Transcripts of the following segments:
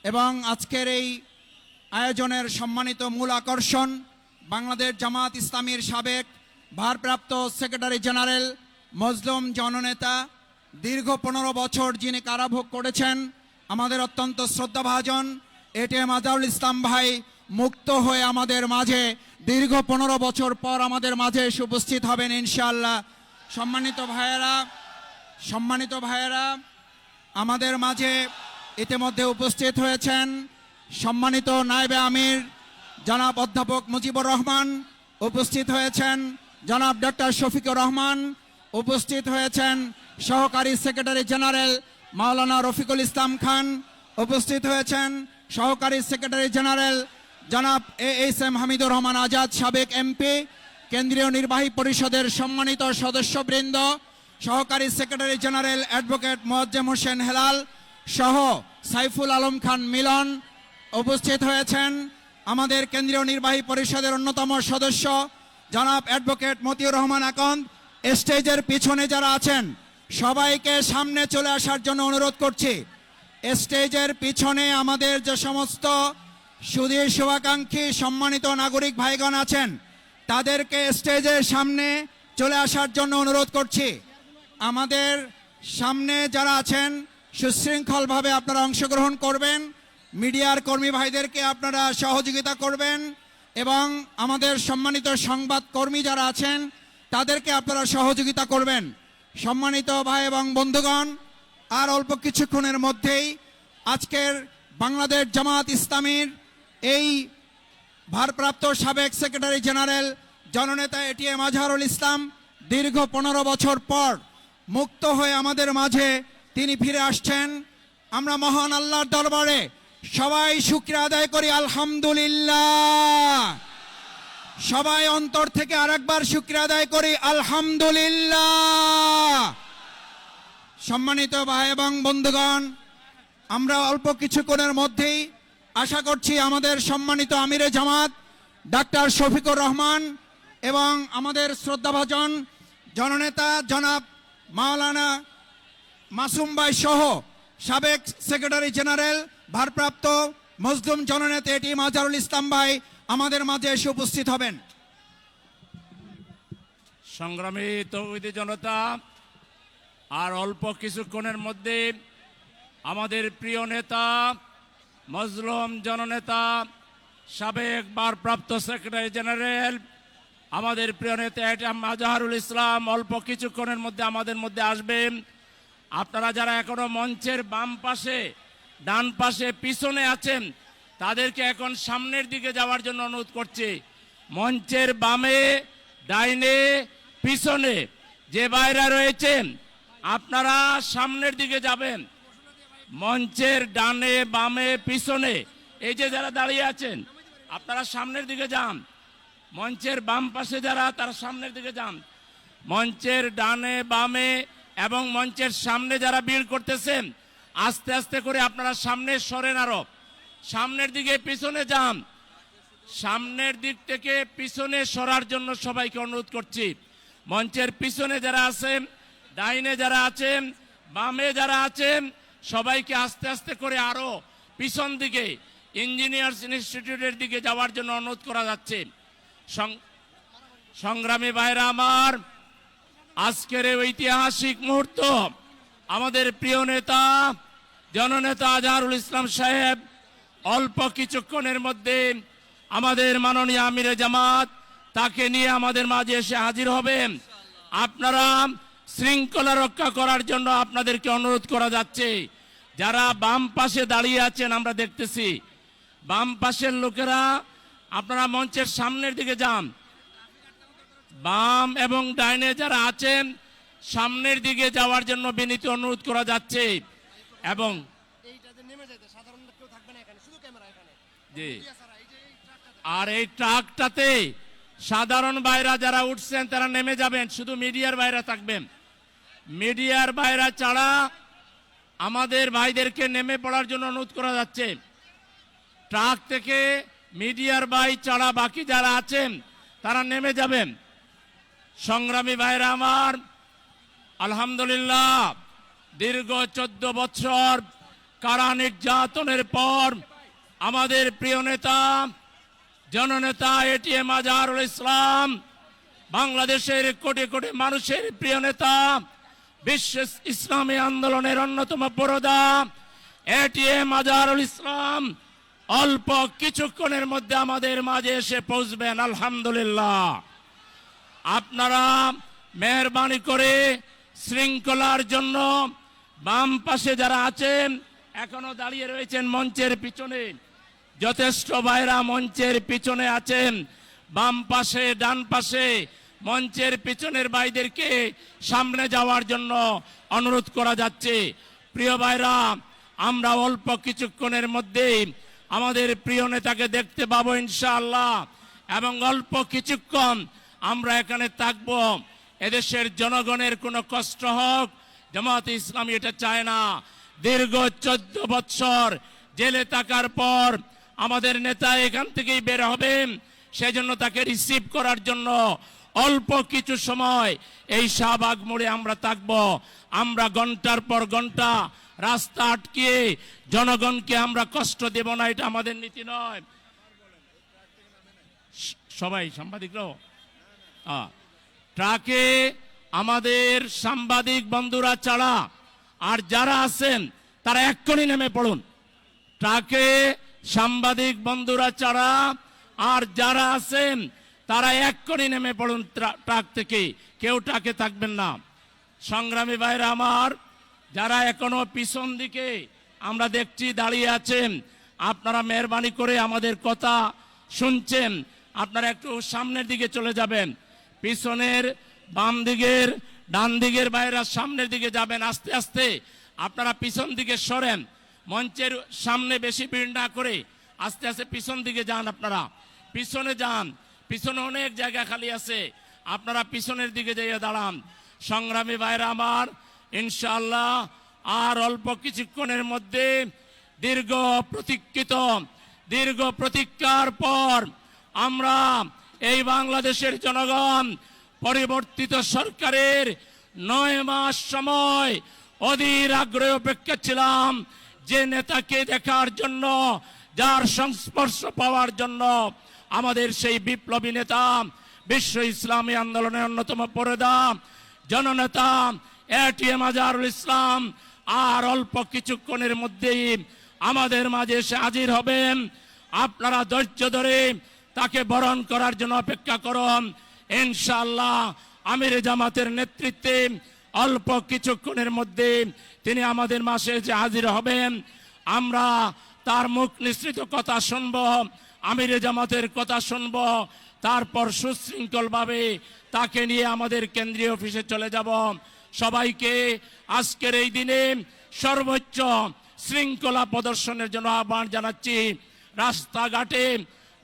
এবং আজকের এই আয়োজনের সম্মানিত মূল আকর্ষণ বাংলাদেশ জামাত ইসলামীর সাবেক ভারপ্রাপ্ত সেক্রেটারি জেনারেল মজলুম জননেতা দীর্ঘ 15 বছর যিনি কারাভোগ করেছেন আমাদের অত্যন্ত শ্রদ্ধাভাজন এটিএম আজহারুল ইসলাম ভাই মুক্ত হয়ে আমাদের মাঝে দীর্ঘ 15 বছর পর আমাদের মাঝে এসে উপস্থিত হবেন ইনশাআল্লাহ। সম্মানিত ভাইয়েরা আমাদের মাঝে ইতিমধ্যে উপস্থিত হয়েছেন সম্মানিত নায়েবে আমির জনাব অধ্যাপক মুজিবুর রহমান, উপস্থিত হয়েছেন জনাব ডক্টর শফিকুর রহমান, উপস্থিত হয়েছেন সহকারী সেক্রেটারি জেনারেল মাওলানা রফিকুল ইসলাম খান, উপস্থিত হয়েছেন সহকারী সেক্রেটারি জেনারেল জনাব এএসএম হামিদুর রহমান আজাদ সাবেক এমপি, কেন্দ্রীয় নির্বাহী পরিষদের সম্মানিত সদস্যবৃন্দ, সহকারী secretary general advocate Moazzem Hossain Helal সহ সাইফুল আলম খান মিলন, উপস্থিত হয়েছেন আমাদের কেন্দ্রীয় নির্বাহী পরিষদের অন্যতম সদস্য জনাব অ্যাডভোকেট মতিউর রহমান আকন্দ। স্টেজের পিছনে যারা আছেন সবাইকে সামনে চলে আসার জন্য অনুরোধ করছি। স্টেজের পিছনে আমাদের যে সমস্ত সুধীর শুভাকাঙ্ক্ষী সম্মানিত নাগরিক ভাইগণ আছেন তাদেরকে স্টেজের সামনে চলে আসার জন্য অনুরোধ করছি। আমাদের সামনে যারা আছেন সুশৃঙ্খলভাবে আপনারা অংশগ্রহণ করবেন, মিডিয়ার কর্মী ভাইদেরকে আপনারা সহযোগিতা করবেন এবং আমাদের সম্মানিত সংবাদ কর্মী যারা আছেন তাদেরকে আপনারা সহযোগিতা করবেন। সম্মানিত ভাই এবং বন্ধুগণ, আর অল্প কিছুক্ষণের মধ্যেই আজকের বাংলাদেশ জামাত ইসলামীর এই ভারপ্রাপ্ত সাবেক সেক্রেটারি জেনারেল জননেতা এটিএম আজহারুল ইসলাম দীর্ঘ 15 বছর পর মুক্ত হয়ে আমাদের মাঝে তিনি ফিরে আসছেন। আমরা মহান আল্লাহর দরবারে সবাই শুকরিয়া আদায় করি আলহামদুলিল্লাহ। সবাই অন্তর থেকে আরেকবার শুকরিয়া আদায় করি আলহামদুলিল্লাহ। সম্মানিত ভাই এবং বন্ধুগণ, আমরা অল্প কিছুক্ষণের মধ্যেই আশা করছি আমাদের সম্মানিত আমিরে জামাত ডাক্তার শফিকুর রহমান এবং আমাদের শ্রদ্ধাভাজন জননেতা জনাব মাওলানা মাসুম ভাই সহ সাবেক সেক্রেটারি জেনারেল ভারপ্রাপ্ত মজলুম জননেতা এটিএম আজহারুল ইসলাম ভাই আমাদের মাঝে এসে উপস্থিত হবেন। সংগ্রামী তৌহিদি জনতা, আর অল্প কিছুক্ষণের মধ্যে আমাদের প্রিয় নেতা মজলুম জননেতা সাবেক ভারপ্রাপ্ত সেক্রেটারি জেনারেল আমাদের প্রিয় নেতা এটিএম আজহারুল ইসলাম অল্প কিছুক্ষণের মধ্যে আমাদের মধ্যে আসবেন। আপনারা যারা এখনো মঞ্চের বাম পাশে, ডান পাশে, পিছনে আছেন তাদেরকে এখন সামনের দিকে যাওয়ার জন্য অনুরোধ করছি। মঞ্চের বামে, ডাইনে, পিছনে যে ভাইরা রয়েছেন আপনারা সামনের দিকে যাবেন। মঞ্চের ডানে, বামে, পিছনে এই যে যারা দাঁড়িয়ে আছেন আপনারা সামনের দিকে যান। মঞ্চের বাম পাশে যারা তারা সামনের দিকে যান। মঞ্চের ডানে, বামে এবং মঞ্চের সামনে যারা ভিড় করতেছেন আস্তে আস্তে করে আপনারা সামনে সরেন, আরো সামনের দিকে পিছনে যান। সামনের দিক থেকে পিছনে সরার জন্য সবাইকে অনুরোধ করছি। মঞ্চের পিছনে যারা আছেন, ডাইনে যারা আছেন, বামে যারা আছেন সবাইকে আস্তে আস্তে করে আরো পিছন দিকে ইঞ্জিনিয়ার্স ইনস্টিটিউটের দিকে যাওয়ার জন্য অনুরোধ করা যাচ্ছে। সংগ্রামী ভাইরা আমার, আজকের এই ঐতিহাসিক মুহূর্ত আমাদের প্রিয় নেতা জননেতা আজহারুল ইসলাম সাহেব অল্প কিছুক্ষণের মধ্যে আমাদের মাননীয় আমিরে জামাত তাকে নিয়ে আমাদের মাঝে এসে হাজির হবেন। আপনারা শৃঙ্খলা রক্ষা করার জন্য আপনাদেরকে অনুরোধ করা যাচ্ছে। যারা বাম পাশে দাঁড়িয়ে আছেন আমরা দেখতেছি, বাম পাশের লোকেরা আপনারা মঞ্চের সামনের দিকে যান। বাম এবং ডাইনে যারা আছেন সামনের দিকে যাওয়ার জন্য বিনীত অনুরোধ করা যাচ্ছে। এবং আর এই ট্রাকটাতে সাধারণ ভাইরা যারা উঠছেন তারা নেমে যাবেন, শুধু মিডিয়ার ভাইরা থাকবেন। মিডিয়ার ভাইরা ছাড়া আমাদের ভাইদেরকে নেমে পড়ার জন্য অনুরোধ করা যাচ্ছে। ট্রাক থেকে মিডিয়ার ভাই ছাড়া বাকি যারা আছেন তারা নেমে যাবেন। সংগ্রামী ভাইরা আমার, আলহামদুলিল্লাহ দীর্ঘ 14 বছর কারা নির্যাতনের পর আমাদের প্রিয় নেতা জননেতা এটিএম আজহারুল ইসলাম, বাংলাদেশের কোটি কোটি মানুষের প্রিয় নেতা, বিশ্ব ইসলামী আন্দোলনের অন্যতম পুরোধা এটিএম আজহারুল ইসলাম অল্প কিছুক্ষণের মধ্যে আমাদের মাঝে এসে পৌঁছবেন আলহামদুলিল্লাহ। আপনারা মেহরবানি করে শৃঙ্খলার জন্য বাম পাশে যারা আছেন, এখনো দাঁড়িয়ে রয়েছেন মঞ্চের পিছনে, যথেষ্ট ভাইরা মঞ্চের পিছনে আছেন, বাম পাশে ডান পাশে মঞ্চের পিছনের ভাইদেরকে সামনে যাওয়ার জন্য অনুরোধ করা যাচ্ছে। প্রিয় ভাইরা, আমরা অল্প কিছুক্ষণের মধ্যেই আমাদের প্রিয় নেতাকে দেখতে পাবো ইনশাআল্লাহ, এবং অল্প কিছুক্ষণ আমরা এখানে থাকব। এদেশের জনগণের কোনো কষ্ট হোক, জামায়াতে ইসলামী এটা চায় না। দীর্ঘ 14 বৎসর জেলে থাকার পর আমাদের নেতা এখান থেকেই বের হবেন, সেজন্য তাকে রিসিভ করার জন্য অল্প কিছু সময় এই শাহবাগ মোড়ে আমরা থাকব। আমরা ঘন্টার পর ঘন্টা রাস্তা আটকিয়ে জনগণকে আমরা কষ্ট দেব না, এটা আমাদের নীতি নয়। সবাই সাংবাদিকরাও ট্রাকে আমাদের সাংবাদিক বন্ধুরা ছাড়া আর যারা আছেন তারা এক্ষুনি নেমে পড়ুন। ট্রাকে সাংবাদিক বন্ধুরা ছাড়া আর যারা আছেন তারা এক্ষুনি নেমে পড়ুন ট্রাক থেকে, কেউ ট্রাকে থাকবেন না। সংগ্রামী ভাইরা আমার, যারা এখনো পিছন দিকে আমরা দেখছি দাঁড়িয়ে আছেন, আপনারা মেহরবানি করে আমাদের কথা শুনছেন, আপনারা একটু সামনের দিকে চলে যাবেন। পিছনের বাম দিকের ডান দিকের বাইরা সামনের দিকে যাবেন আস্তে আস্তে। আপনারা পিছন দিকে সরেন, মঞ্চের সামনে বেশি ভিড় না করে আস্তে আস্তে পিছন দিকে যান। আপনারা পিছনে যান, পিছনে অনেক জায়গা খালি আছে, আপনারা পিছনের দিকে যাইয়ে দাঁড়ান। সংগ্রামী ভাইরা আমার, ইনশাআল্লাহ আর অল্প কিছুক্ষণের মধ্যে দীর্ঘ প্রতীক্ষার পর আমরা এই বাংলাদেশের জনগণ পরিবর্তিত সরকারের 9 মাস সময় অধীর আগ্রহে অপেক্ষা ছিলাম যে নেতাকে দেখার জন্য, যার সংস্পর্শ পাওয়ার জন্য। আমাদের সেই বিপ্লবী নেতা, বিশ্ব ইসলামী আন্দোলনের অন্যতম পুরোধা জননেতা এটিএম আজহারুল ইসলাম আর অল্প কিছুক্ষণের মধ্যেই আমাদের মাঝে এসে হাজির হবেন। আপনারা ধৈর্য ধরে তাকে বরণ করার জন্য অপেক্ষা করুন। ইনশাআল্লাহ আমিরে জামাতের নেতৃত্বে অল্প কিছুক্ষণের মধ্যে তিনি আমাদের মাঝে এসে হাজির হবেন। আমরা তার মুখ নিঃসৃত কথা শুনব, আমিরে জামাতের কথা শুনব, তারপর সুশৃঙ্খলভাবে তাকে নিয়ে আমাদের কেন্দ্রীয় অফিসে চলে যাব। সবাইকে আজকের এই দিনে সর্বোচ্চ শৃঙ্খলা প্রদর্শনের জন্য আহ্বান জানাচ্ছি। রাস্তাঘাটে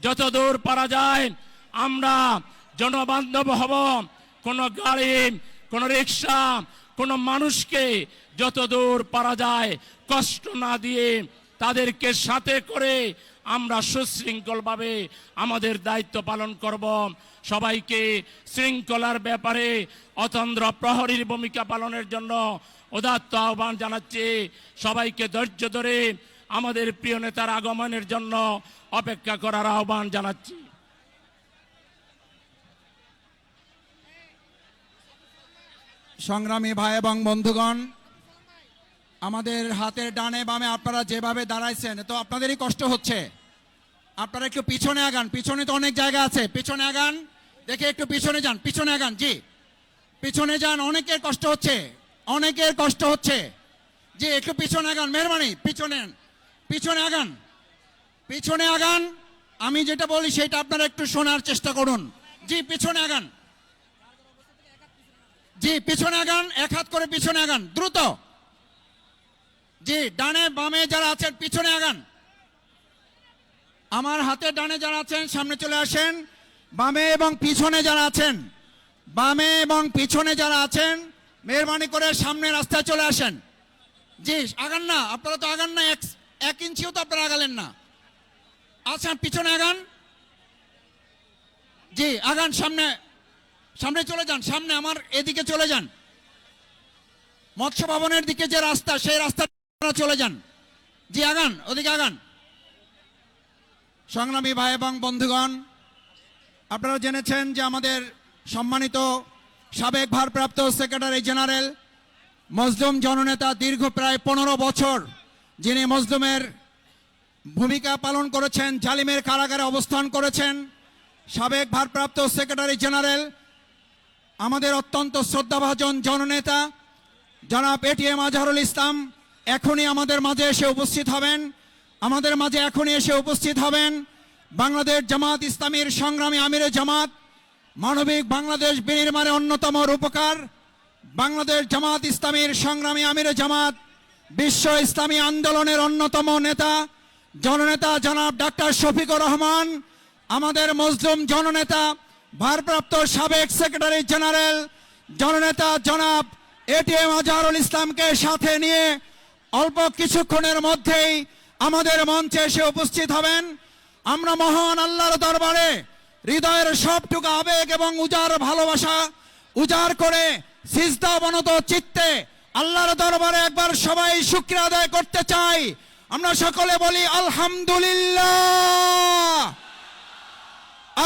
যতদূর পারা যায় আমরা জনবান্ধব হব। কোনো গাড়ি, কোনো রিক্সা, কোনো মানুষকে যতদূর পারা যায় কষ্ট না দিয়ে তাদেরকে সাথে করে আমরা সুশৃঙ্খলভাবে আমাদের দায়িত্ব পালন করব। সবাইকে শৃঙ্খলার ব্যাপারে অতন্দ্র প্রহরীর ভূমিকা পালনের জন্য উদাত্ত আহ্বান জানাচ্ছি। সবাইকে ধৈর্য ধরে আমাদের প্রিয় নেতার আগমনের জন্য অপেক্ষা করার আহ্বান জানাচ্ছি। সংগ্রামী ভাই এবং বন্ধুগণ, আমাদের হাতের ডানে বামে আপনারা যেভাবে দাঁড়াইছেন তো আপনাদেরই কষ্ট হচ্ছে। আপনারা একটু পিছনে আগান, পিছনে তো অনেক জায়গা আছে, পিছনে আগান, দেখে একটু পিছনে যান, পিছনে আগান, জি পিছনে যান। অনেকের কষ্ট হচ্ছে, অনেকের কষ্ট হচ্ছে, জি একটু পিছনে আগান, মেহরবানি পিছনে আগান, পিছনে আগান। আমি যেটা বলি সেটা আপনারা একটু শোনার চেষ্টা করুন। জি পিছনে আগান, জি পিছনে আগান, এক হাত করে পিছনে আগান, দ্রুত। জি ডানে বামে যারা আছেন পিছনে আগান। আমার হাতে ডানে যারা আছেন সামনে চলে আসেন। বামে এবং পিছনে যারা আছেন, বামে এবং পিছনে যারা আছেন মেহরবানি করে সামনে রাস্তায় চলে আসেন। জি আগান না, আপনারা তো আগান না, এক ইঞ্চিও তো আপনারা আগালেন না। আচ্ছা পিছনে আগান, জি আগান, সামনে সামনে চলে যান, সামনে আমার এদিকে চলে যান। মৎস্য ভবনের দিকে যে রাস্তা সেই রাস্তা চলে যান। জি আগান, ওদিকে আগান। সংগ্রামী ভাই এবং বন্ধুগণ, আপনারা জেনেছেন যে আমাদের সম্মানিত সাবেক ভারপ্রাপ্ত সেক্রেটারি জেনারেল মজলুম জননেতা দীর্ঘ প্রায় 15 বছর যিনি মজলুমের ভূমিকা পালন করেছেন, জালিমের কারাগারে অবস্থান করেছেন, সাবেক ভারপ্রাপ্ত সেক্রেটারি জেনারেল আমাদের অত্যন্ত শ্রদ্ধাভাজন জননেতা জনাব এটিএম আজহারুল ইসলাম এখনই আমাদের মাঝে এসে উপস্থিত হবেন। আমাদের মাঝে এখনই এসে উপস্থিত হবেন বাংলাদেশ জামাত ইসলামীর সংগ্রামী আমিরে জামাত, মানবিক বাংলাদেশ বিনির্মাণে অন্যতম রূপকার, বাংলাদেশ জামাত ইসলামীর সংগ্রামী আমিরে জামাত, বিশ্ব ইসলামী আন্দোলনের অন্যতম নেতা জননেতা জনাব ডাক্তার শফিকুর রহমান, আমাদের মজলুম জননেতা ভারপ্রাপ্ত সাবেক সেক্রেটারি জেনারেল জননেতা জনাব এটিএম আজহারুল ইসলামকে সাথে নিয়ে অল্প কিছুক্ষণের মধ্যেই আমাদের মঞ্চে এসে উপস্থিত হবেন। আমরা মহান আল্লাহর দরবারে হৃদয়ের সবটুকু আবেগ এবং উজাড় ভালোবাসা উজাড় করে সিজদা অবনত চিত্তে আল্লাহর দরবারে একবার সবাই শুকরিয়া আদায় করতে চাই। আমরা সকলে বলি আলহামদুলিল্লাহ,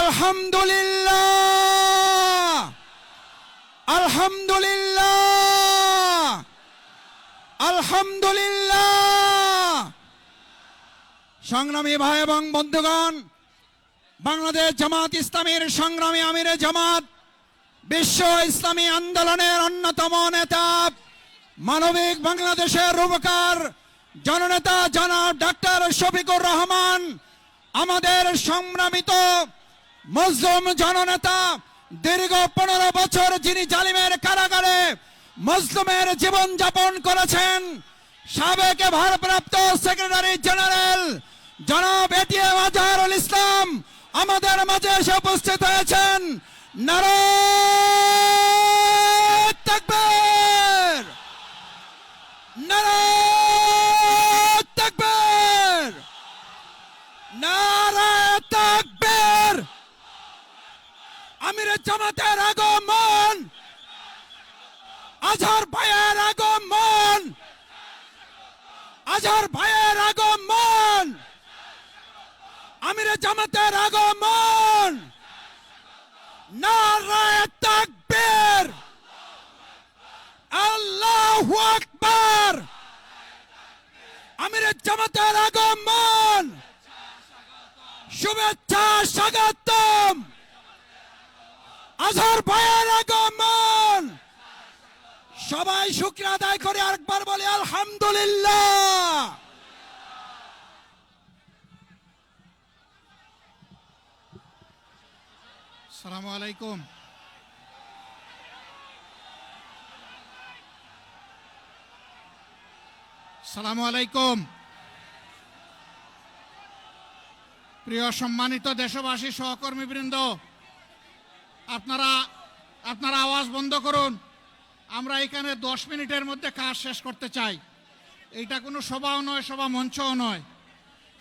আলহামদুলিল্লাহ, আলহামদুলিল্লাহ, আলহামদুলিল্লাহ। সংগ্রামী ভাই এবং বন্ধুগণ, বাংলাদেশ জামাত ইসলামীর সংগ্রামী আমিরে জামাত, বিশ্ব ইসলামী আন্দোলনের অন্যতম নেতা, মানবিক বাংলাদেশের রূপকার জননেতা জনাব ডাক্তার শফিকুর রহমান, আমাদের সংগ্রামিত মজলুম জননেতা, দীর্ঘ 15 বছর যিনি জালিমের কারাগারে মজলুমের জীবন যাপন করেছেন, সাবেক ভারপ্রাপ্ত সেক্রেটারি জেনারেল জনাব এটিএম আজহারুল ইসলাম আমাদের মাঝে এসে উপস্থিত হয়েছেন। নারায়ে তাকবীর, নারায়ে তাকবীর, নারায়ে তাকবীর। আমিরে জামাতের আগমন, আজহার ভাইয়ের আগমন, আজহার ভাইয়ের আগমন, আমিরে জামাতের আগমন। নারায়ে তাকবীর, আল্লাহু আকবার। আমিরে জামাতের আগমন, শুভেচ্ছা স্বাগতম। আজহার ভাইয়ের আগমন। সবাই শুকরিয়া আদায় করে আরেকবার বলি আলহামদুলিল্লাহ। আসসালামু আলাইকুম। আসসালামু আলাইকুম। প্রিয় সম্মানিত দেশবাসী, সহকর্মীবৃন্দ, আপনারা আওয়াজ বন্ধ করুন। আমরা এখানে 10 মিনিটের মধ্যে কাজ শেষ করতে চাই। এইটা কোনো সভাও নয়, সভা মঞ্চও নয়।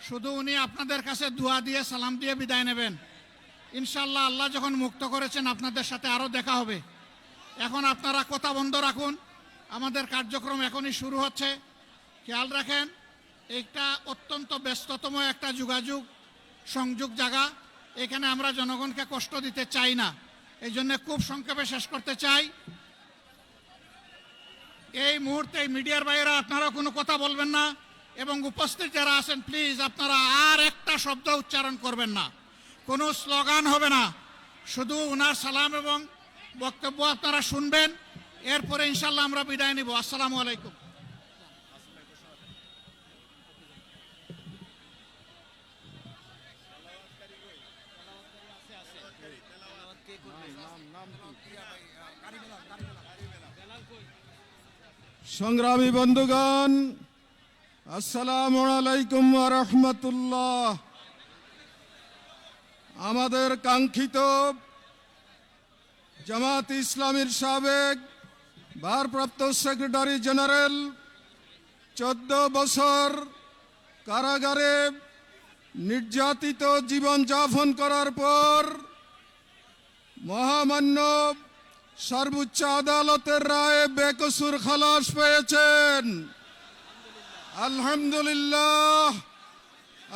শুধু উনি আপনাদের কাছে দোয়া দিয়ে সালাম দিয়ে বিদায় নেবেন। ইনশাআল্লাহ আল্লাহ যখন মুক্ত করেছেন আপনাদের সাথে আরও দেখা হবে। এখন আপনারা কথা বন্ধ রাখুন, আমাদের কার্যক্রম এখনই শুরু হচ্ছে। খেয়াল রাখেন, এইটা অত্যন্ত ব্যস্ততম একটা যোগাযোগ সংযোগ জায়গা। এখানে আমরা জনগণকে কষ্ট দিতে চাই না, এই জন্য খুব সংক্ষেপে শেষ করতে চাই। এই মুহূর্তে মিডিয়ার বাইরে আপনারা কোনো কথা বলবেন না, এবং উপস্থিত যারা আছেন প্লিজ আপনারা আর একটা শব্দ উচ্চারণ করবেন না, কোনো স্লোগান হবে না। শুধু ওনার সালাম এবং বক্তব্য আপনারা শুনবেন, এরপরে ইনশাল্লাহ আমরা বিদায় নিব। আসসালামু আলাইকুম। সংগ্রামী বন্ধুগণ, আসসালামু আলাইকুম ওয়া রাহমাতুল্লাহ। আমাদের কাঙ্ক্ষিত জামাত ইসলামীর সাবেক ভারপ্রাপ্ত সেক্রেটারি জেনারেল 14 বছর কারাগারে নির্যাতিত জীবনযাপন করার পর মহামান্য সর্বোচ্চ আদালতের রায়ে বেকসুর খালাস পেয়েছেন। আলহামদুলিল্লাহ,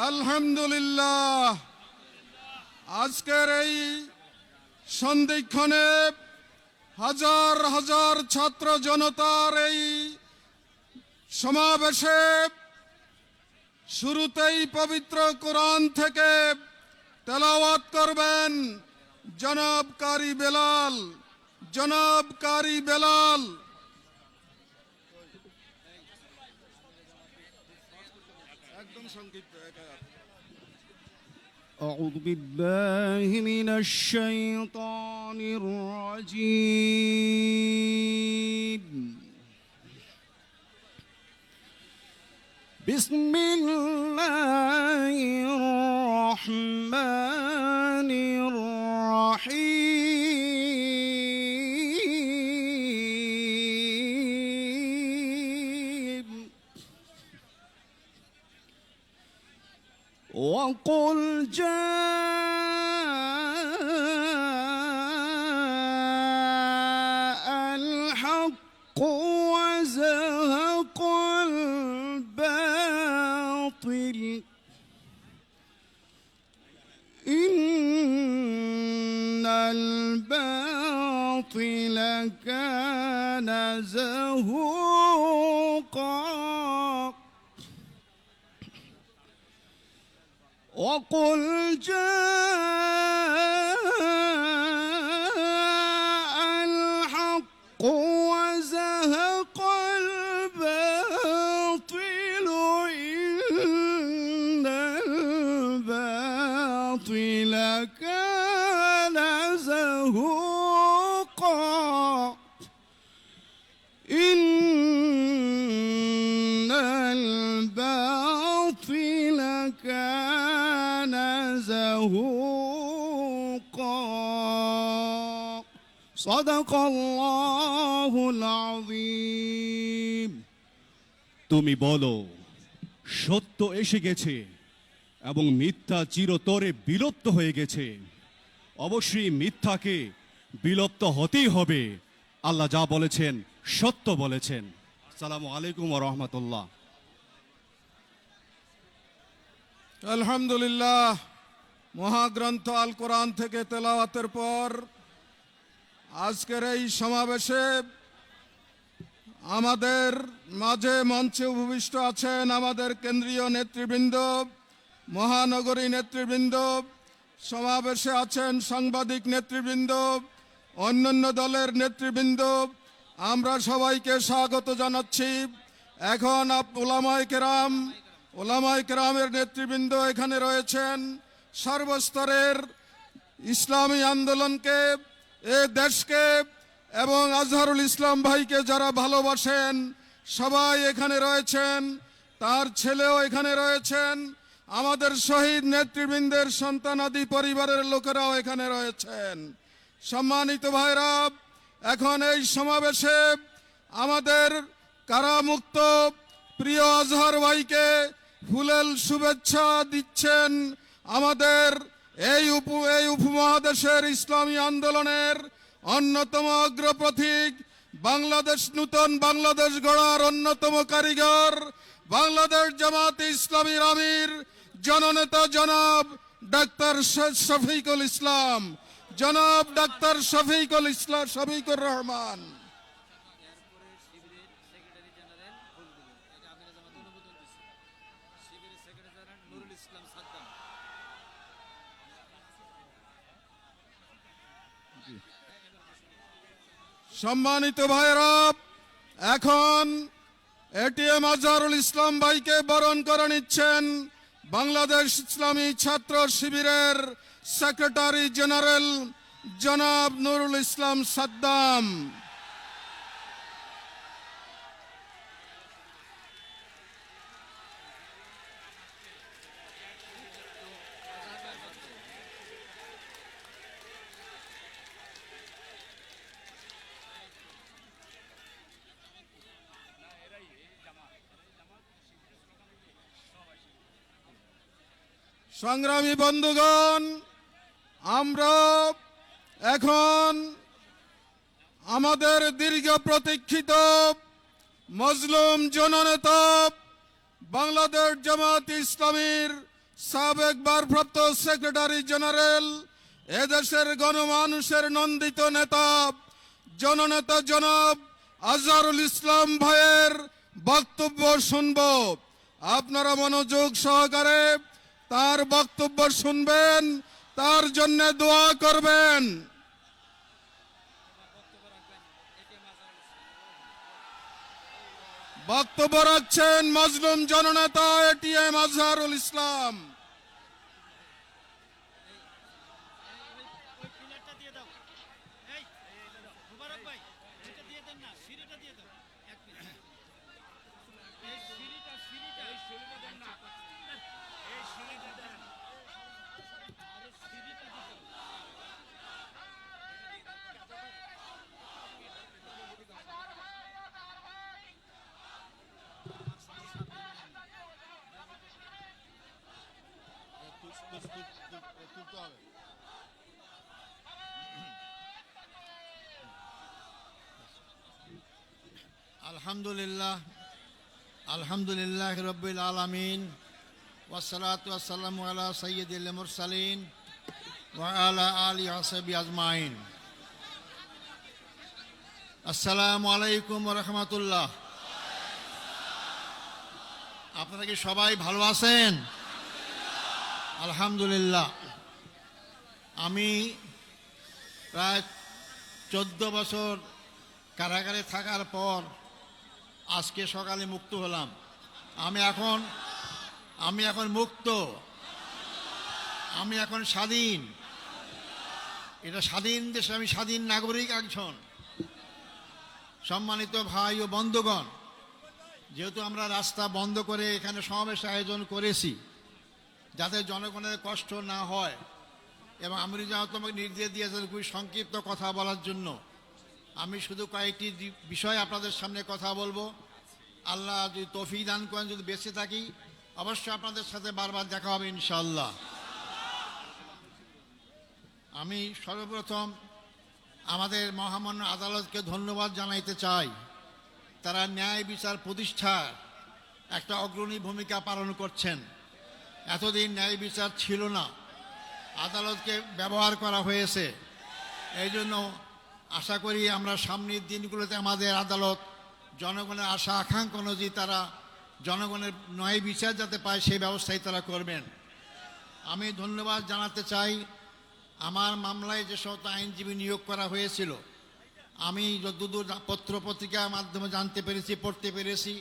আলহামদুলিল্লাহ। আজকের এই সন্ধিক্ষণে হাজার হাজার ছাত্র জনতার এই সমাবেশে শুরুতেই পবিত্র কোরআন থেকে তেলাওয়াত করবেন জনাব কারি বেলাল, জনাব কারি বেলাল। একদম সংক্ষিপ্ত أعوذ بالله من الشيطان الرجيم. بسم الله الرحمن الرحيم. وقل جاء الحق وزهق الباطل إن الباطل كان زهوقا. وقل جاء الحق وزهق الباطل إن الباطل كان زهوقا. إن الباطل كان زهوقا. صدق الله العظيم. তুমি বলো সত্য এসে গেছে এবং মিথ্যা চিরতরে বিলুপ্ত হয়ে গেছে। অবশ্যই মিথ্যাকে বিলুপ্ত হতেই হবে। আল্লাহ যা বলেছেন সত্য বলেছেন। আসসালামু আলাইকুম ওয়া রাহমাতুল্লাহ। আলহামদুলিল্লাহ। মহাগ্রন্থ আল কোরআন থেকে তেলাওয়াতের পর আজকের এই সমাবেশে আমাদের মাঝে মঞ্চে উপবিষ্ট আছেন আমাদের কেন্দ্রীয় নেতৃবৃন্দ, মহানগরী নেতৃবৃন্দ, সমাবেশে আছেন সাংবাদিক নেতৃবৃন্দ, অন্যান্য দলের নেতৃবৃন্দ। আমরা সবাইকে স্বাগত জানাচ্ছি। এখন ওলামায়ে কেরামের নেতৃবৃন্দ এখানে রয়েছেন। সর্বস্তরের ইসলামী আন্দোলনকে, এ দেশকে এবং আজহারুল ইসলাম ভাইকে যারা ভালোবাসেন সবাই এখানে রয়েছেন। তার ছেলেও এখানে রয়েছেন। আমাদের শহীদ নেতৃবৃন্দের সন্তানাদি পরিবারের লোকেরাও এখানে রয়েছেন। সম্মানিত ভাইরা, এখন এই সমাবেশে আমাদের কারামুক্ত প্রিয় আজহার ভাইকে ফুলেল শুভেচ্ছা দিচ্ছেন আমাদের এই উপমহাদেশের ইসলামী আন্দোলনের অন্যতম অগ্রপথিক, বাংলাদেশ নূতন বাংলাদেশ গড়ার অন্যতম কারিগর, বাংলাদেশ জামাতে ইসলামীর আমির জননেতা জনাব ডাক্তার শফিকুল ইসলাম, জনাব ডাক্তার শফিকুর রহমান। সম্মানিত ভাইরা, এখন এটিএম আজহারুল ইসলাম ভাইকে বরণ করে নিচ্ছেন বাংলাদেশ ইসলামী ছাত্র শিবিরের সেক্রেটারি জেনারেল জনাব নুরুল ইসলাম সাদ্দাম। সংগ্রামী বন্ধুগণ, আমরা এখন আমাদের দীর্ঘ প্রতীক্ষিত মজলুম জননেতা বাংলাদেশ জামাত ইসলামীর সাবেক ভারপ্রাপ্ত সেক্রেটারি জেনারেল, এদেশের গণমানুষের নন্দিত নেতা জননেতা জনাব আজহারুল ইসলাম ভাইয়ের বক্তব্য শুনব। আপনারা মনোযোগ সহকারে তার বক্তব্য শুনবেন, তার জন্য দোয়া করবেন। বক্তব্য রাখছেন মজলুম জননেতা এটিএম আজহারুল ইসলাম। আলহামদুলিল্লাহ রব্বিল আলামিন ওয়াসসালাতু ওয়াসসালামু আলা সাইয়্যিদিল মুরসালিন ওয়া আলা আলিহি ওয়া সাহবিহি আজমাইন। আসসালামু আলাইকুম ওয়া রাহমাতুল্লাহ। আপনারা কি সবাই ভালো আছেন? আলহামদুলিল্লাহ। আমি প্রায় 14 বছর কারাগারে থাকার পর আজকে সকালে মুক্ত হলাম। আমি এখন মুক্ত, আমি এখন স্বাধীন। এটা স্বাধীন দেশে আমি স্বাধীন নাগরিক একজন। সম্মানিত ভাই ও বন্ধুগণ, যেহেতু আমরা রাস্তা বন্ধ করে এখানে সমাবেশ আয়োজন করেছি যাতে জনগণের কষ্ট না হয়, এবং আমি যেহেতু তোমাকে নির্দেশ দিয়েছেন খুবই সংক্ষিপ্ত কথা বলার জন্য, আমি শুধু কয়েকটি বিষয় আপনাদের সামনে কথা বলবো। আল্লাহ যদি তৌফিক দান করেন, যদি বেঁচে থাকি অবশ্যই আপনাদের সাথে বারবার দেখা হবে ইনশাআল্লাহ। আমি সর্বপ্রথম আমাদের মহামান্য আদালতকে ধন্যবাদ জানাইতে চাই। তারা ন্যায় বিচার প্রতিষ্ঠার একটা অগ্রণী ভূমিকা পালন করছেন। এতদিন ন্যায় বিচার ছিল না, আদালতকে ব্যবহার করা হয়েছে। এই জন্য আশা করি আমরা সামনের দিনগুলোতে আমাদের আদালত জনগণের আশা আকাঙ্ক্ষা অনুযায়ী তারা জনগণের ন্যায় বিচার যাতে পায় সেই ব্যবস্থাই তারা করবেন। আমি ধন্যবাদ জানাতে চাই আমার মামলায় যে সমস্ত আইনজীবী নিয়োগ করা হয়েছিল, আমি যতদূর পত্র পত্রিকার মাধ্যমে জানতে পেরেছি, পড়তে পেরেছি,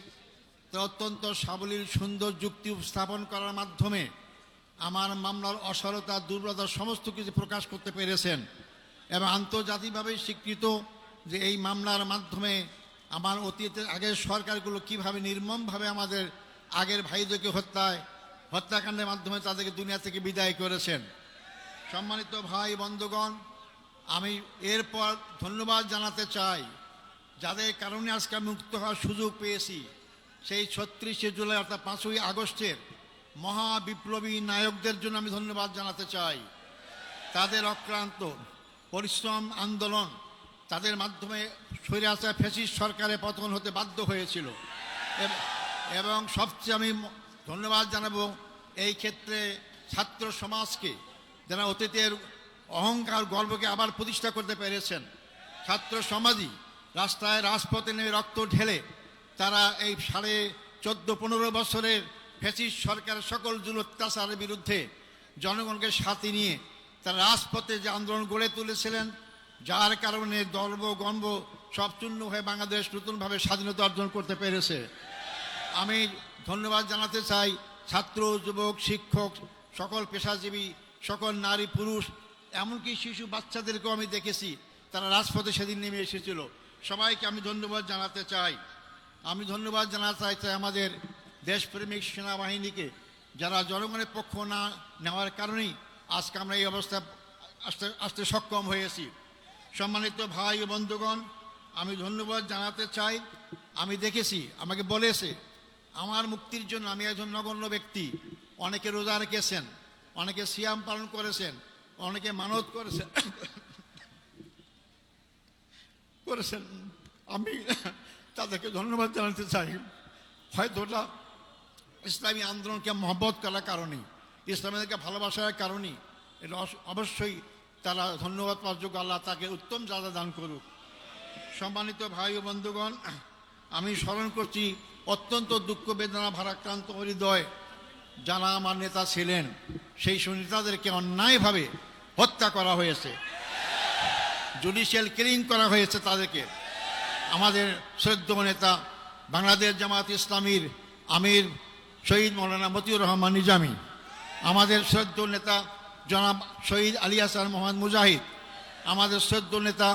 তা অত্যন্ত সাবলীল সুন্দর যুক্তি উপস্থাপন করার মাধ্যমে আমার মামলার অসারতা, দুর্বলতা সমস্ত কিছু প্রকাশ করতে পেরেছেন। এবং আন্তর্জাতিকভাবে স্বীকৃত যে এই মামলার মাধ্যমে আমার অতীতের আগের সরকারগুলো কীভাবে নির্মমভাবে আমাদের আগের ভাইদেরকে হত্যাকাণ্ডের মাধ্যমে তাদেরকে দুনিয়া থেকে বিদায় করেছেন। সম্মানিত ভাই বন্ধুগণ, আমি এরপর ধন্যবাদ জানাতে চাই যাদের কারণে আজকে মুক্ত হওয়ার সুযোগ পেয়েছি। সেই 36শে জুলাই অর্থাৎ 5ই আগস্টের মহা বিপ্লবী নায়কদের জন্য আমি ধন্যবাদ জানাতে চাই। তাদের অক্লান্ত পরিশ্রম, আন্দোলন, তাদের মাধ্যমে স্বৈরাচার ফ্যাসিস্ট সরকারের পতন হতে বাধ্য হয়েছিল। এবং সবচেয়ে আমি ধন্যবাদ জানাবো এই ক্ষেত্রে ছাত্র সমাজকে, যারা অতীতের অহংকার গর্বকে আবার প্রতিষ্ঠা করতে পেরেছেন। ছাত্র সমাজই রাস্তায় রাজপথে নেমে রক্ত ঢেলে তারা এই 14.5 বছরের ফ্যাসিস্ট সরকারের সকল জুলুম অত্যাচারের বিরুদ্ধে জনগণকে সাথে নিয়ে তারা রাজপথে যে আন্দোলন গড়ে তুলেছিলেন, যার কারণে গর্ব গর্ব সব চূর্ণ হয়ে বাংলাদেশ নতুনভাবে স্বাধীনতা অর্জন করতে পেরেছে। আমি ধন্যবাদ জানাতে চাই ছাত্র, যুবক, শিক্ষক, সকল পেশাজীবী, সকল নারী পুরুষ, এমনকি শিশু বাচ্চাদেরকেও আমি দেখেছি তারা রাজপথে সেদিন নেমে এসেছিল। সবাইকে আমি ধন্যবাদ জানাতে চাই। আমি ধন্যবাদ জানাতে চাই আমাদের দেশপ্রেমিক সেনাবাহিনীকে, যারা জনগণের পক্ষ না নেওয়ার কারণেই আজকে আমরা এই অবস্থা আসতে সক্ষম হয়েছি। সম্মানিত ভাই ও বন্ধুগণ, আমি ধন্যবাদ জানাতে চাই। আমি দেখেছি, আমাকে বলেছে আমার মুক্তির জন্য আমি একজন নগণ্য ব্যক্তি। অনেকে রোজা রেখেছেন, অনেকে সিয়াম পালন করেছেন, অনেকে মানত করেছেন। আমি তাদেরকে ধন্যবাদ জানাতে চাই। হয়তো ওটা ইসলামী আন্দোলনকে মহব্বত করার কারণে, ইসলামীদেরকে ভালোবাসার কারণে, এটা অবশ্যই তারা ধন্যবাদ পাওয়ার যোগ্য। আল্লাহ তাকে উত্তম যাজা দান করুক। সম্মানিত ভাই ও বন্ধুগণ, আমি স্মরণ করছি অত্যন্ত দুঃখ বেদনা ভারাক্রান্ত হৃদয় যারা আমার নেতা ছিলেন, সেই নেতাদেরকে অন্যায়ভাবে হত্যা করা হয়েছে, জুডিশিয়াল কিলিং করা হয়েছে তাদেরকে। আমাদের শ্রদ্ধেয় নেতা বাংলাদেশ জামাত ইসলামীর আমির শহীদ মৌলানা মতিউর রহমান নিজামী, আমাদের শ্রদ্ধেয় নেতা জনাব শহীদ আলী হাসান মোহাম্মদ মুজাহিদ, আমাদের শ্রদ্ধেয় নেতা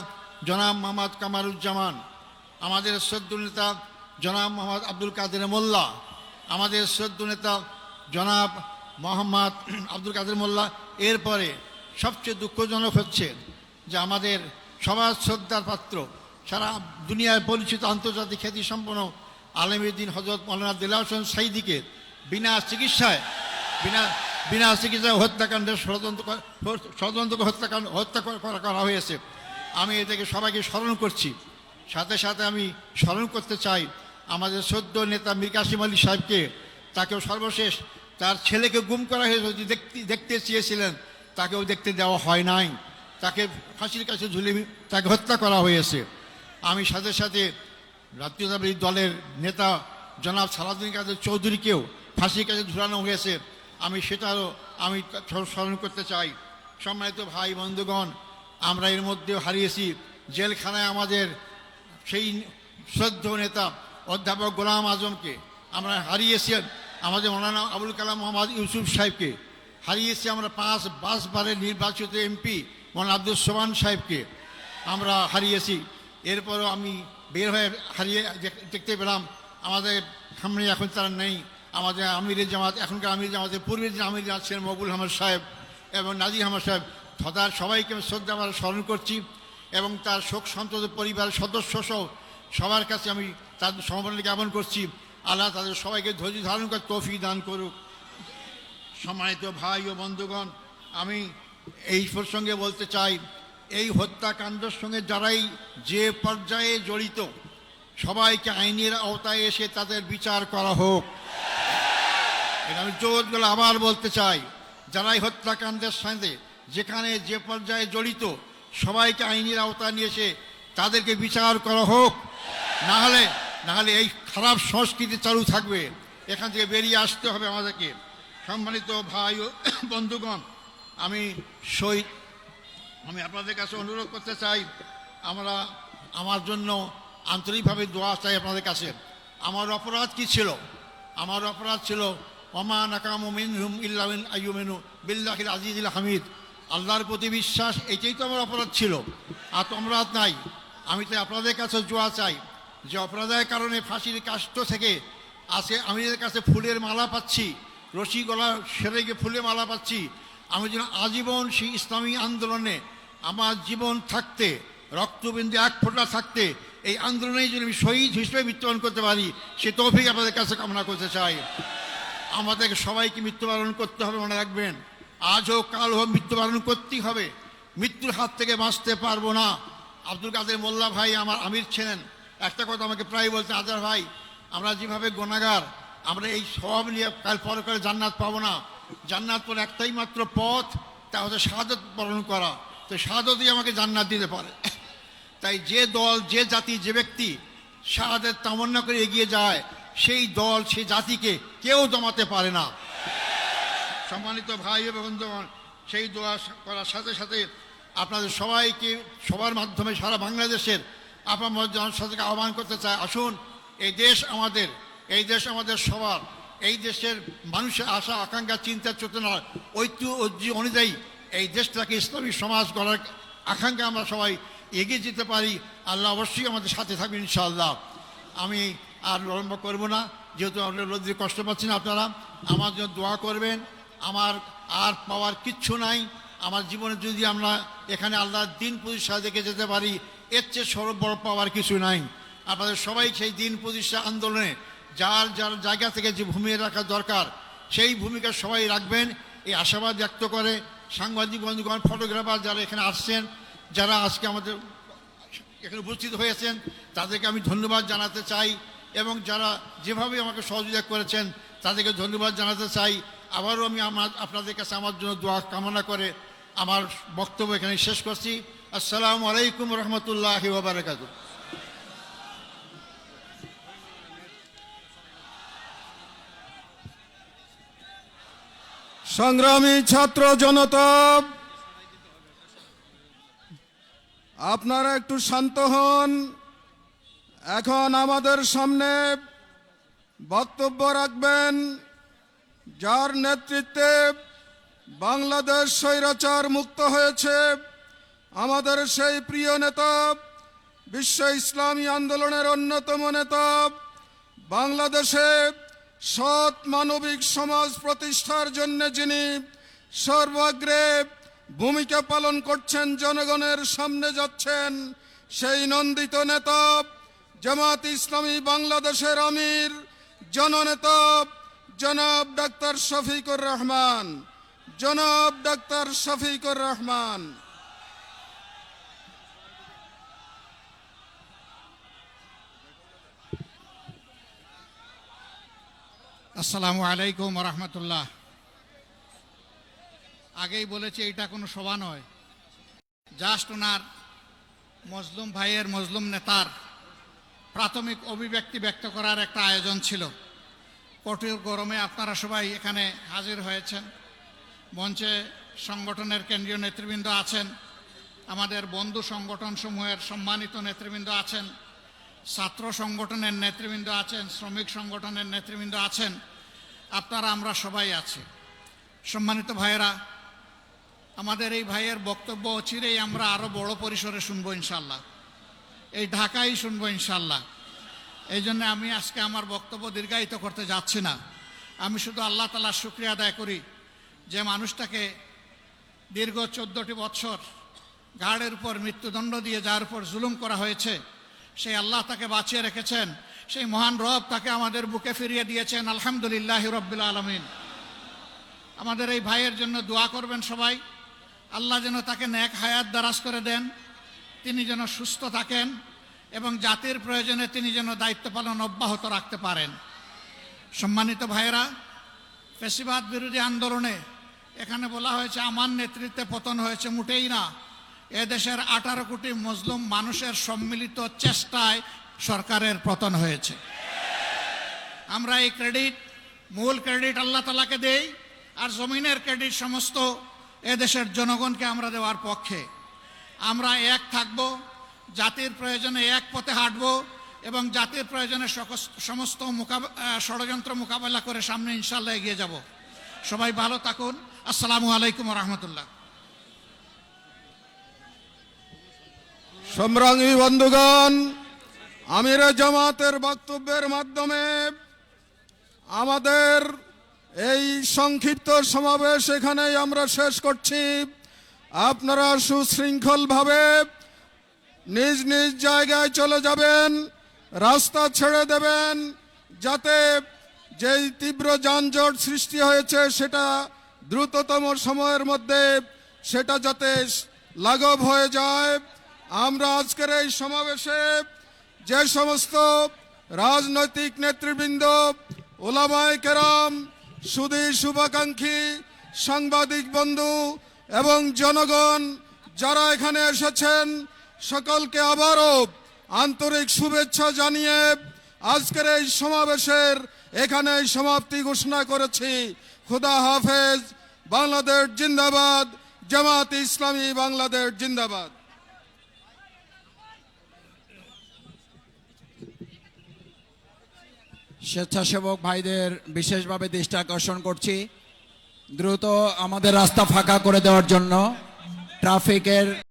জনাব মোহাম্মদ কামারুজ্জামান, আমাদের শ্রদ্ধেয় নেতা জনাব মোহাম্মদ আব্দুল কাদের মোল্লা, আমাদের শ্রদ্ধেয় নেতা জনাব মোহাম্মদ আব্দুল কাদের মোল্লা। এরপরে সবচেয়ে দুঃখজনক হচ্ছে যে আমাদের সবার শ্রদ্ধার পাত্র, সারা দুনিয়ায় পরিচিত আন্তর্জাতিক খ্যাতিসম্পন্ন আলেমউদ্দিন হযরত মৌলানা দেলাওয়ার হোসেন সাঈদীকে বিনা চিকিৎসায় হত্যাকাণ্ডের ষড়যন্ত্র হত্যা করা হয়েছে। আমি এটাকে সবাইকে স্মরণ করছি। সাথে সাথে আমি স্মরণ করতে চাই আমাদের শ্রদ্ধেয় নেতা মীর কাসিম আলী সাহেবকে। তাকেও সর্বশেষ তার ছেলেকে গুম করা হয়েছে, দেখতে চেয়েছিলেন, তাকেও দেখতে দেওয়া হয় নাই, তাকে ফাঁসির কাছে ঝুলিয়ে তাকে হত্যা করা হয়েছে। আমি সাথে সাথে জাতীয়তাবাদী দলের নেতা জনাব সালাউদ্দিন কাদের চৌধুরীকেও ফাঁসির কাছে ঝুলানো হয়েছে, আমি সেটারও আমি স্মরণ করতে চাই। সম্মানিত ভাই বন্ধুগণ, আমরা এর মধ্যেও হারিয়েছি জেলখানায় আমাদের সেই শ্রদ্ধেয় নেতা অধ্যাপক গোলাম আজমকে, আমরা হারিয়েছি আমাদের মৌলানা আবুল কালাম মোহাম্মদ ইউসুফ সাহেবকে, হারিয়েছি আমরা 5 বারের নির্বাচিত এমপি মৌলানা আব্দুল সোবহান সাহেবকে আমরা হারিয়েছি। এরপরও আমি বের হয়ে দেখতে পেলাম আমাদের সামনে এখন তারা নেই। আমাদের আমিরের জামাত, এখনকার আমির জামাতের পূর্বের যে আমির জামাত ছিলেন মকবুল আহমদ সাহেব এবং নাজির আহমদ সাহেব, তার সবাইকে আমি শ্রদ্ধা ভরে স্মরণ করছি এবং তার শোক সন্তপ্ত পরিবারের সদস্য সহ সবার কাছে আমি তাদের সমবেদনা জ্ঞাপন করছি। আল্লাহ তাদের সবাইকে ধৈর্য ধারণ করে তৌফিক দান করুক। সম্মানিত ভাই ও বন্ধুগণ, আমি এই প্রসঙ্গে বলতে চাই, এই হত্যাকাণ্ডের সঙ্গে যারাই যে পর্যায়ে জড়িত সবাইকে আইনের আওতায় এসে তাদের বিচার করা হোক। এটা আমি জোর গলা আবার বলতে চাই, যারাই হত্যাকাণ্ডের সঙ্গে যেখানে যে পর্যায়ে জড়িত সবাইকে আইনের আওতায় নিয়ে এসে তাদেরকে বিচার করা হোক। না হলে এই খারাপ সংস্কৃতি চালু থাকবে, এখান থেকে বেরিয়ে আসতে হবে আমাদেরকে। সম্মানিত ভাই ও বন্ধুগণ, আমি আপনাদের কাছে অনুরোধ করতে চাই, আমার জন্য আন্তরিকভাবে দোয়া চাই আপনাদের কাছে। আমার অপরাধ কি ছিল? আমার অপরাধ ছিল ওমা নাকামু মিনহুম ইল্লা আন আইয়ুমিনু বিল্লাহিল আজিজিল হামিদ, আল্লাহর প্রতি বিশ্বাস, এটাই তো আমার অপরাধ ছিল, আর তো অপরাধ নাই। আমি তো আপনাদের কাছে দোয়া চাই যে অপরাধের কারণে ফাঁসির কাষ্ট থেকে আছে আমিদের কাছে ফুলের মালা পাচ্ছি, রশি গলা সেরে গিয়ে ফুলের মালা পাচ্ছি, আমি যেন আজীবন সেই ইসলামী আন্দোলনে আমার জীবন থাকতে, রক্তবিন্দু এক ফোঁটা থাকতে এই আন্দোলনেই যদি আমি শহীদ হিসেবে মৃত্যুবরণ করতে পারি, সে তৌফিক আপনাদের কাছে কামনা করতে চাই। আমাদেরকে সবাইকে মৃত্যুবরণ করতে হবে, মনে রাখবেন, আজ হোক কাল হোক মৃত্যুবরণ করতেই হবে, মৃত্যুর হাত থেকে বাঁচতে পারবো না। আব্দুল কাদের মোল্লা ভাই আমার আমির ছিলেন, একটা কথা আমাকে প্রায় বলতেন, আজার ভাই আমরা যেভাবে গুনাহগার, আমরা এই সব নিয়ে কাল পরকালে জান্নাত পাবো না, জান্নাত পরে একটাই মাত্র পথ, তা হচ্ছে শাহাদাত বরণ করা, তো শাহাদাতই আমাকে জান্নাত দিতে পারে। তাই যে দল, যে জাতি, যে ব্যক্তি শাহাদাত তামান্না করে এগিয়ে যায়, সেই দল, সেই জাতিকে কেউ দমাতে পারে না। সম্মানিত ভাই এবং বন্ধুগণ, সেই দোয়া করার সাথে সাথে আপনাদের সবাইকে সবার মাধ্যমে সারা বাংলাদেশের আপনার জনসাধারণকে আহ্বান করতে চাই, আসুন এই দেশ আমাদের, এই দেশ আমাদের সবার, এই দেশের মানুষের আশা আকাঙ্ক্ষা চিন্তা চেতনা ঐক্য অনুযায়ী এই দেশটাকে ইসলামী সমাজ গড়ার আকাঙ্ক্ষা আমরা সবাই এগিয়ে যেতে পারি। আল্লাহ অবশ্যই আমাদের সাথে থাকবেন ইনশাআল্লাহ। আমি আর বিলম্ব করবো না, যেহেতু আপনার রোদ্রে কষ্ট পাচ্ছেন, আপনারা আমার জন্য দোয়া করবেন। আমার আর পাওয়ার কিচ্ছু নাই, আমার জীবনে যদি আমরা এখানে আল্লাহর দিন প্রতিষ্ঠা দেখে যেতে পারি, এর চেয়ে সর্ব বড় পাওয়ার কিছু নাই। আপনাদের সবাই সেই দিন প্রতিষ্ঠা আন্দোলনে যার যার জায়গা থেকে যে ভূমিকা রাখা দরকার সেই ভূমিকা সবাই রাখবেন, এই আশাবাদ ব্যক্ত করে সাংবাদিক বন্ধুগণ, ফটোগ্রাফার যারা এখানে আসছেন, যারা আজকে আমাদের এখানে উপস্থিত হয়েছেন, তাদেরকে আমি ধন্যবাদ জানাতে চাই এবং যারা যেভাবে আমাকে সহযোগিতা করেছেন তাদেরকে ধন্যবাদ জানাতে চাই। আবারও আমি আপনাদের কাছে আমার জন্য দোয়া কামনা করে আমার বক্তব্য এখানে শেষ করছি। আসসালামু আলাইকুম রহমতুল্লাহি ওয়া বারাকাতুহু। সংগ্রামী ছাত্র জনতা, আপনারা একটু শান্ত হন। এখন আমাদের সামনে বক্তব্য রাখবেন যার নেতৃত্বে বাংলাদেশ স্বৈরাচার মুক্ত হয়েছে, আমাদের সেই প্রিয় নেতা, বিশ্ব ইসলামী আন্দোলনের অন্যতম নেতা, বাংলাদেশে সৎ মানবিক সমাজ প্রতিষ্ঠার জন্য যিনি সর্বাগ্রে ভূমিকা পালন করছেন, জনগণের সামনে যাচ্ছেন, সেই নন্দিত নেতা, জামাত ইসলামী বাংলাদেশের আমির, জননেতা জনাব ডাক্তার শফিকুর রহমান। জনাব ডাক্তার শফিকুর রহমান। আসসালামু আলাইকুম রহমতুল্লাহ। আগেই বলেছি এটা কোনো সভা নয়, জাস্ট ওনার মজলুম ভাইয়ের, মজলুম নেতার প্রাথমিক অভিব্যক্তি ব্যক্ত করার একটা আয়োজন ছিল। কঠোর গরমে আপনারা সবাই এখানে হাজির হয়েছেন। মঞ্চে সংগঠনের কেন্দ্রীয় নেতৃবৃন্দ আছেন, আমাদের বন্ধু সংগঠনসমূহের সম্মানিত নেতৃবৃন্দ আছেন, ছাত্র সংগঠনের নেতৃবৃন্দ আছেন, শ্রমিক সংগঠনের নেতৃবৃন্দ আছেন, আপনারা আমরা সবাই আছি। সম্মানিত ভাইয়েরা, আমাদের এই ভাইয়ের বক্তব্য অচিরেই আমরা আরও বড় পরিসরে শুনবো ইনশাল্লাহ, এই ঢাকায় শুনবো ইনশাল্লাহ। এই জন্য আমি আজকে আমার বক্তব্য দীর্ঘায়িত করতে যাচ্ছি না। আমি শুধু আল্লাহ তাআলার শুকরিয়া আদায় করি যে মানুষটাকে দীর্ঘ 14টি বৎসর ঘাড়ের উপর মৃত্যুদণ্ড দিয়ে যার উপর জুলুম করা হয়েছে, সেই আল্লাহ তাকে বাঁচিয়ে রেখেছেন, সেই মহান রব তাকে আমাদের বুকে ফিরিয়ে দিয়েছেন। আলহামদুলিল্লাহ রাব্বিল আলামিন। আমাদের এই ভাইয়ের জন্য দোয়া করবেন সবাই, আল্লাহ যেন তাকে নেক হায়াত দারাজ করে দেন, তিনি যেন সুস্থ থাকেন এবং জাতির প্রয়োজনে তিনি যেন দায়িত্ব পালন অব্যাহত রাখতে পারেন। সম্মানিত ভাইয়েরা, ফ্যাসিবাদ বিরোধী আন্দোলনে এখানে বলা হয়েছে আমার নেতৃত্বে পতন হয়েছে, মোটেই না। এদেশের 18 কোটি মুসলিম মানুষের সম্মিলিত চেষ্টায় সরকারের পতন হয়েছে। আমরা এই ক্রেডিট, মূল ক্রেডিট আল্লাহ তাআলাকে দেই, আর জমিনের ক্রেডিট সমস্ত এদেশের জনগণকে আমরা দেওয়ার পক্ষে। আমরা এক থাকব, জাতির প্রয়োজনে এক পথে হাঁটব এবং জাতির প্রয়োজনে সমস্ত ষড়যন্ত্র মোকাবেলা করে সামনে ইনশাল্লাহ এগিয়ে যাব। সবাই ভালো থাকুন। আসসালামু আলাইকুম রহমতুল্লাহ। সংগ্রামী বন্ধুগণ, আমিরে জামাতের বক্তব্যের মাধ্যমে আমাদের এই সংক্ষিপ্ত সমাবেশ এখানেই আমরা শেষ করছি। আপনারা সুশৃঙ্খলভাবে নিজ নিজ জায়গায় চলে যাবেন, রাস্তা ছেড়ে দেবেন, যাতে যেই তীব্র যানজট সৃষ্টি হয়েছে সেটা দ্রুততম সময়ের মধ্যে সেটা যাতে লাঘব হয়ে যায়। আমরা আজকের এই সমাবেশে যে সমস্ত রাজনৈতিক নেতৃবৃন্দ, ওলামায়ে কেরাম, সুধী শুভাকাঙ্ক্ষী, সাংবাদিক বন্ধু এবং জনগণ যারা এখানে এসেছেন, সকলকে আবারও আন্তরিক শুভেচ্ছা জানিয়ে আজকের এই সমাবেশের এখানে সমাপ্তি ঘোষণা করেছি। খুদা হাফেজ। বাংলাদেশ জিন্দাবাদ। জামাত ইসলামী বাংলাদেশ জিন্দাবাদ। স্বেচ্ছাসেবক ভাইদের বিশেষভাবে দৃষ্টি আকর্ষণ করছি, দ্রুত আমাদের রাস্তা ফাঁকা করে দেওয়ার জন্য ট্রাফিকের